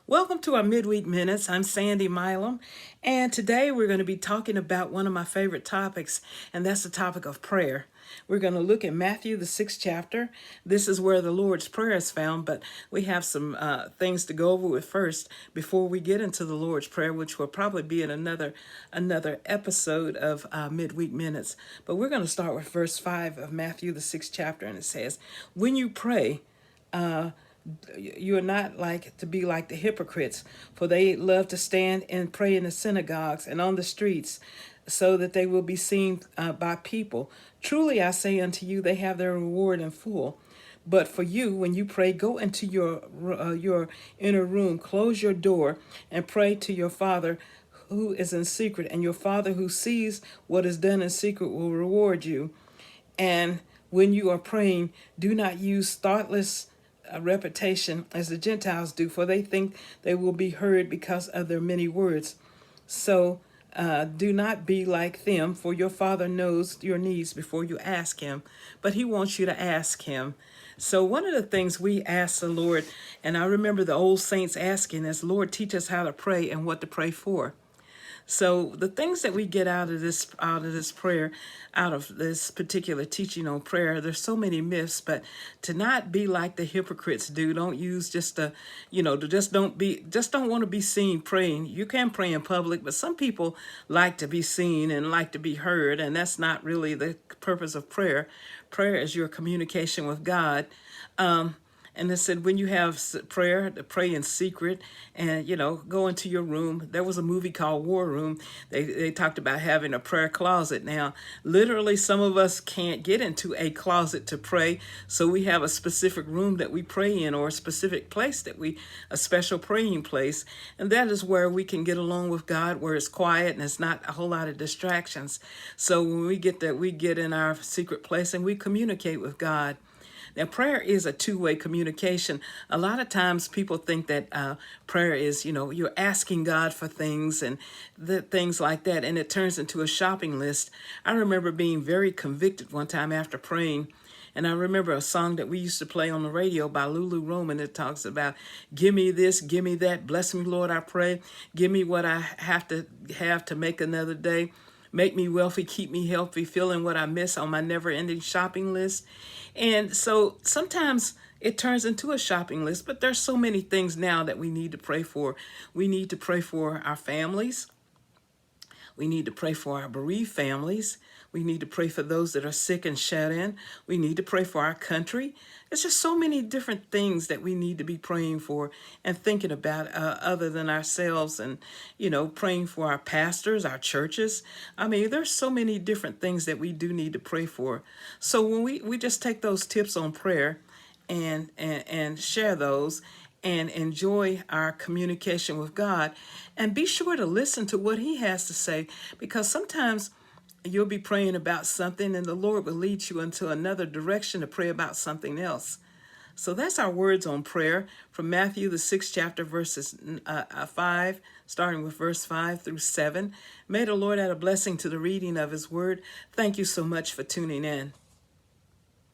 Welcome to our Midweek Minutes. I'm Sandy Milam, and today we're going to be talking about one of my favorite topics, and that's the topic of prayer. We're going to look at Matthew, the 6th chapter. This is where the Lord's Prayer is found, but we have some things to go over with first before we get into the Lord's Prayer, which will probably be in another episode of Midweek Minutes. But we're going to start with verse 5 of Matthew, the 6th chapter, and it says, "When you pray, you are not like to be like the hypocrites, for they love to stand and pray in the synagogues and on the streets, so that they will be seen by people. Truly I say unto you, they have their reward in full. But for you, when you pray, go into your inner room, close your door, and pray to your Father who is in secret, and your Father who sees what is done in secret will reward you. And when you are praying, do not use thoughtless repetition as the Gentiles do, for they think they will be heard because of their many words. So do not be like them, for your Father knows your needs before you ask Him, but He wants you to ask Him." So one of the things we ask the Lord, and I remember the old saints asking is, "Lord, teach us how to pray and what to pray for." So the things that we get out of this prayer, out of this particular teaching on prayer, there's so many myths, but to not be like the hypocrites do. Don't use just just don't want to be seen praying. You can pray in public, but some people like to be seen and like to be heard, and that's not really the purpose of prayer. Prayer is your communication with God. And they said, when you have prayer, to pray in secret and, go into your room. There was a movie called War Room. They talked about having a prayer closet. Now, literally, some of us can't get into a closet to pray. So we have a specific room that we pray in, or a specific place a special praying place. And that is where we can get along with God, where it's quiet and it's not a whole lot of distractions. So when we get there, we get in our secret place and we communicate with God. Now, prayer is a two-way communication. A lot of times people think that prayer is, you're asking God for things and things like that, and it turns into a shopping list. I remember being very convicted one time after praying, and I remember a song that we used to play on the radio by Lulu Roman that talks about, "Give me this, give me that, bless me, Lord, I pray. Give me what I have to make another day. Make me wealthy, keep me healthy, filling what I miss on my never-ending shopping list." And so sometimes it turns into a shopping list, but there's so many things now that we need to pray for. We need to pray for our families. We need to pray for our bereaved families. We need to pray for those that are sick and shut in. We need to pray for our country. There's just so many different things that we need to be praying for and thinking about other than ourselves, and, praying for our pastors, our churches. I mean, there's so many different things that we do need to pray for. So when we just take those tips on prayer and share those and enjoy our communication with God, and be sure to listen to what He has to say, because sometimes you'll be praying about something and the Lord will lead you into another direction to pray about something else. So that's our words on prayer from Matthew, the 6th chapter, verses 5, starting with verse 5 through 7. May the Lord add a blessing to the reading of His word. Thank you so much for tuning in.